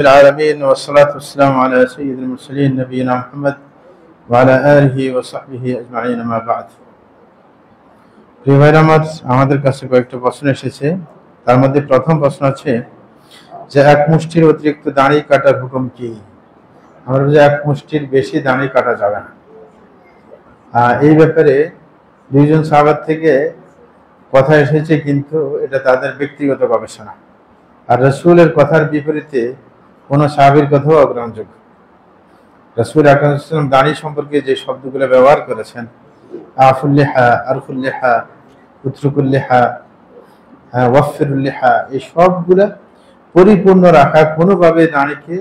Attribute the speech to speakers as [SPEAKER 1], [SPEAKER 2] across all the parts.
[SPEAKER 1] العالمين والصلاة والسلام على سيد المرسلين نبينا محمد وعلى آله وصحبه أجمعين ما بعد। প্রিয় ভাইরা আমার, আমাদের কাছে কয়েকটা প্রশ্ন এসেছে। তার মধ্যে প্রথম প্রশ্ন আছে যে এক মুষ্টির অতিরিক্ত দাড়ি কাটার হুকুম কি? আমরা বলি এক মুষ্টির বেশি দাড়ি কাটা যাবে না। এই ব্যাপারে দুইজন সাহাবাত থেকে কথা এসেছে, কিন্তু এটা তাদের ব্যক্তিগত গবেষণা। আর রাসূলের কথার বিপরীতে কোন সাহাবীর কথাও অগ্রহণযোগ্য। রাসূল আকরাম সাল্লাল্লাহু আলাইহি ওয়াসাল্লাম দাড়ি সম্পর্কে যে শব্দগুলো ব্যবহার করেছেন, আফুল লিহা, আরফুল লিহা, উতরুকুল লিহা, ওয়াফিরুল লিহা, এই সবগুলা পরিপূর্ণ রাখা, কোনোভাবে দাড়িকে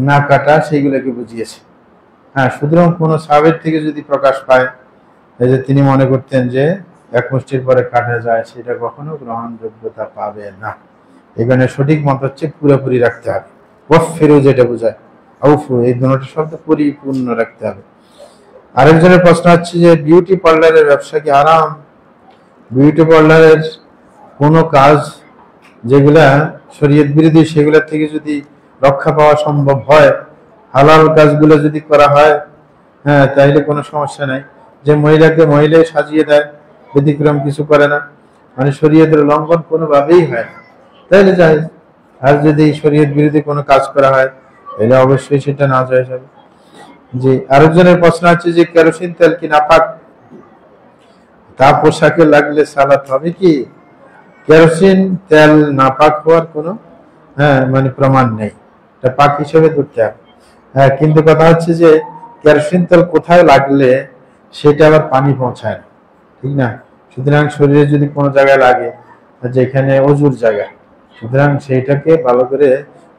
[SPEAKER 1] না কাটা, সেইগুলোকে বুঝিয়েছে। সুতরাং কোন সাহাবীর থেকে যদি প্রকাশ পায় এই যে তিনি মনে করতেন যে এক মুষ্টির পরে কাটা যায়, সেটা কখনো গ্রহণযোগ্যতা পাবে না। এখানে সঠিক মত হচ্ছে পুরোপুরি রাখতে হবে। ওয়াফিরু যেটা বোঝায়, আউফু, এই দুটো শব্দ পরিপূর্ণ রাখতে হবে। আরেকজনের প্রশ্ন হচ্ছে যে বিউটি পার্লারের ব্যবসা কি হারাম? বিউটি পার্লারের কোনো কাজ যেগুলা শরীয়ত বিরোধী, সেগুলা থেকে যদি রক্ষা পাওয়া সম্ভব হয়, হালাল কাজগুলো যদি করা হয়, তাইলে কোনো সমস্যা নাই। যে মহিলাকে মহিলাই সাজিয়ে দেয়, ব্যতিক্রম কিছু করে না, মানে শরীয়তের লঙ্ঘন কোনোভাবেই হয় না, তাইলে যায়। আর যদি শরীয়ত বিরোধী কোনো কাজ করা হয়, তাহলে অবশ্যই সেটা না যায় যাবে। জি, আরেকজনের প্রশ্ন আছে যে কেরোসিন তেল কি নাপাক? তা পোশাকে লাগলে সালাত হবে কি? কেরোসিন তেল নাপাক হওয়ার কোনো মানে প্রমাণ নেই, এটা পাক হিসেবে ধরতে হবে। কিন্তু কথা হচ্ছে যে কেরোসিন তেল কোথায় লাগলে সেটা আবার পানি পৌঁছায় না, ঠিক না? সুতরাং শরীরে যদি কোনো জায়গায় লাগে, যেখানে অজুর জায়গা, সুতরাং সেইটাকে ভালো করে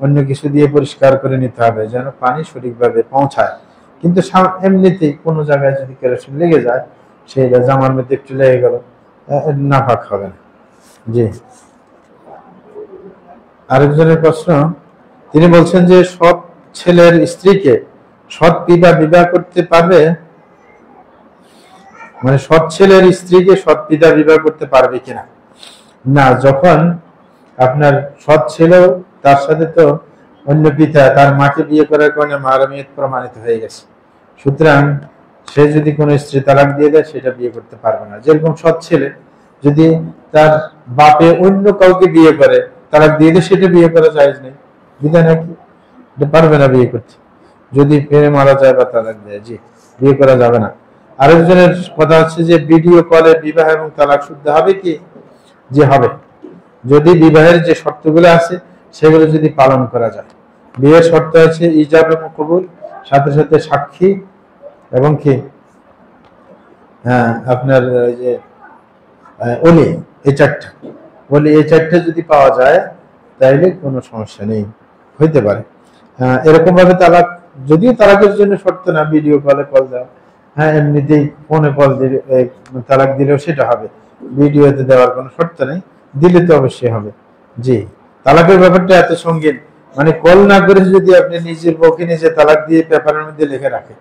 [SPEAKER 1] অন্য কিছু দিয়ে পরিষ্কার করে নিতে হবে, যেন পানি সঠিকভাবে পৌঁছায়। কিন্তু এমনিতেই কোনো জায়গায় যদি কেরোসিন লেগে যায়, সেটা জামার মধ্যে একটু লেগে গেল, নাপাক হবে না। জি, আরেকজনের প্রশ্ন, তিনি বলছেন যে সৎ ছেলের স্ত্রীকে সৎ পিতা বিবাহ করতে পারবে, মানে সৎ ছেলের স্ত্রীকে সৎ পিতা বিবাহ করতে পারবে কিনা? না, যখন আপনার সৎ ছেলেও তার সাথে তো অন্য পিতা, তার মাকে বিয়ে করার কারণে মাহরামিয়ত প্রমাণিত হয়ে গেছে, সুতরাং সে যদি কোনো স্ত্রী তালাক দিয়ে দেয়, সেটা বিয়ে করতে পারবে না। যেরকম সৎ ছেলে যদি তার বাপে অন্য কাউকে বিয়ে করে, তালাক দিয়ে দেয়, সেটা বিয়ে করা জায়েজ নেই, বিধান নাকি এটা পারবে না বিয়ে করতে, যদি প্রেমে মারা যায় বা তালাক দেয়। জি, বিয়ে করা যাবে না। আরেকজনের কথা হচ্ছে যে ভিডিও কলে বিবাহ এবং তালাক শুদ্ধ হবে কি? যে হবে, যদি বিবাহের যে শর্তগুলো আছে সেগুলো যদি পালন করা যায়। বিয়ের শর্ত আছে ইজাব এবং কবুল, সাথে সাথে সাক্ষী এবং কি আপনার যে ওলি, এই চারটা ওলি, এই চারটা যদি পাওয়া যায় তাইলে কোনো সমস্যা নেই, হইতে পারে। এরকম ভাবে তালাক, যদিও তালাকের জন্য শর্ত না ভিডিও কলে কল দেওয়া, এমনিতেই ফোনে কল দিলে তালাক দিলেও সেটা হবে, ভিডিওতে দেওয়ার কোনো শর্ত নেই, দিলে তো অবশ্যই হবে। জি, তালাকের ব্যাপারটা এত সঙ্গীন, মানে কল না করে যদি আপনি নিজের বউকে নিজে তালাক দিয়ে পেপারের মধ্যে লিখে রাখেন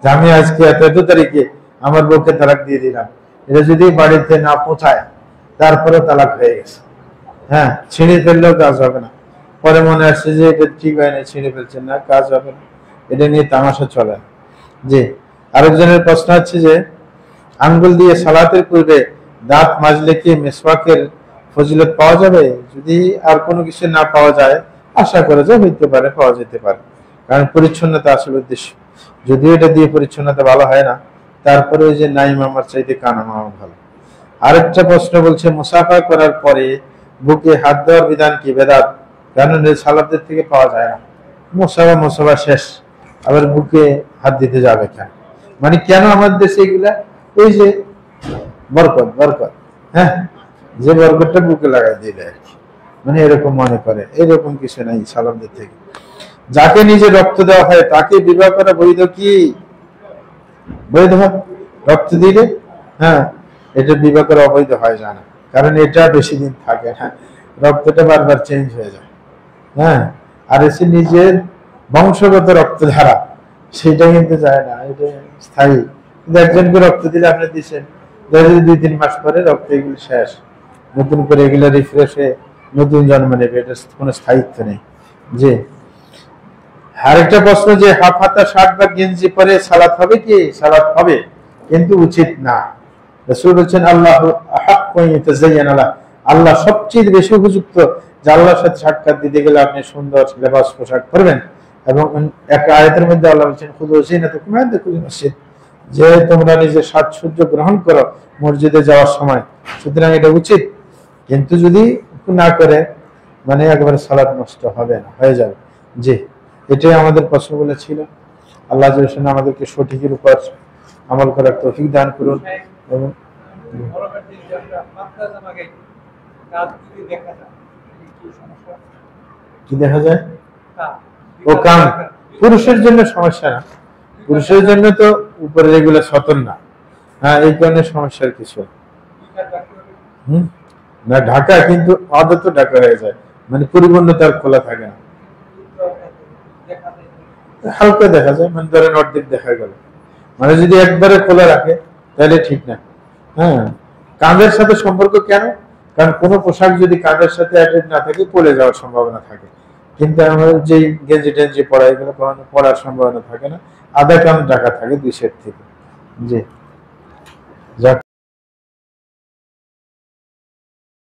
[SPEAKER 1] যে আমি আজকে এত তারিখে আমার বউকে তালাক দিয়ে দিলাম, এটা যদি বাড়িতে না পৌঁছায় তারপরে তালাক হয়ে গেছে, ছিঁড়ে ফেললেও কাজ হবে না। পরে মনে আসছে যে এটা ঠিক হয় না, ছিঁড়ে ফেলছেন না, কাজ হবে না, এটা নিয়ে তামাশা চলে না। জি, আরেকজনের প্রশ্ন হচ্ছে যে আঙ্গুল দিয়ে সালাতের পূর্বে দাঁত মাজলে কি মিসওয়াকের ফজিলত পাওয়া যাবে? যদি আর কোনো কিছু না পাওয়া যায়, আশা করে যে হইতে পারে, পাওয়া যেতে পারে, কারণ পরিচ্ছন্নতা আসল উদ্দেশ্য। যদিও এটা দিয়ে পরিচ্ছন্নতা ভালো হয় না, তারপরে ওই যে নাই মামার চাইতে কানা মামা ভালো। আরেকটা প্রশ্ন বলছে মুসাফা করার পরে বুকে হাত দেওয়ার বিধান কি? বেদাত, কারণ সালাতের থেকে পাওয়া যায় না। মুসাফা শেষ, আবার বুকে হাত দিতে যাবে কেন? মানে কেন আমাদের দেশে এগুলা? ওই যে বরকত, যে বরকতটা বুকে লাগাই দিলে আর কি, মানে এরকম মনে করে, এরকম কিছু নাই সালামদের থেকে। যাকে নিজে রক্ত দেওয়া হয় তাকে বিবাহ করা বৈধ কি? বৈধ হয়। রক্ত দিলে এটা বিবাহ করা অবৈধ হয় যায় না, কারণ এটা বেশি দিন থাকে, রক্তটা বারবার চেঞ্জ হয়ে যায়। আর এসে নিজের বংশগত রক্ত ধারা, সেটা কিন্তু যায় না, এটা স্থায়ী। কিন্তু একজনকে রক্ত দিলে আপনি দিচ্ছেন, 2-3 মাস পরে রক্ত এগুলো শেষ, নতুন করে এগুলো রিফ্রেশ হয়ে নতুন জন্ম নেবে, এটা কোনো স্থায়িত্ব নেই। যে আরেকটা প্রশ্ন যে হাফ হাতা শার্ট বা গেঞ্জি পরে সালাত হবে কি? সালাত হবে, কিন্তু উচিত না। রাসূল বলেছেন আল্লাহু আহাক্কু আন ইয়াতাযায়্যানা লা, আল্লাহ সবচেয়ে বেশি উপযুক্ত যে আল্লাহর সাথে সাক্ষাৎ দিতে গেলে আপনি সুন্দর লেবাস পোশাক পরবেন। এবং এক আয়াতের মধ্যে আল্লাহ বলেছেন খুযু যিনাতাকুম ইনদা কুল্লি মসজিদ, যে তোমরা নিজের সাজসজ্জ গ্রহণ করো মসজিদে যাওয়ার সময়। সুতরাং এটা উচিত, কিন্তু যদি না করে মানে একবারে সালাত নষ্ট হবে না, হয়ে যাবে। জি, এটাই আমাদের প্রশ্নগুলো ছিল। আল্লাহ জাল্লাহু আমাদেরকে সঠিকের উপর আমল করার তৌফিক দান করুন। এবং কি দেখা যায়? ও কান পুরুষের জন্য সমস্যা না, পুরুষের জন্য তো উপরে এগুলো সতন না। হ্যাঁ, এই কারণে সমস্যার কিছু না। ঢাকা কিন্তু আদত ঢাকা হয়ে যায়, মানে পরিপূর্ণ তার খোলা থাকে না, হালকা দেখা যায়, মানে ধরেন অর্ধেক দেখা গেল। মানে যদি একবারে খোলা রাখে তাহলে ঠিক না। হ্যাঁ, কাঁধের সাথে সম্পর্ক কেন? কারণ কোনো পোশাক যদি কাঁধের সাথে অ্যাটাচ না থাকে পরে যাওয়ার সম্ভাবনা থাকে, কিন্তু আমাদের যে গেঞ্জি টেঞ্জি পরা এগুলো কখনো পরার সম্ভাবনা থাকে না, আধা কান ঢাকা থাকে দুই সাইড থেকে। জি, যাক।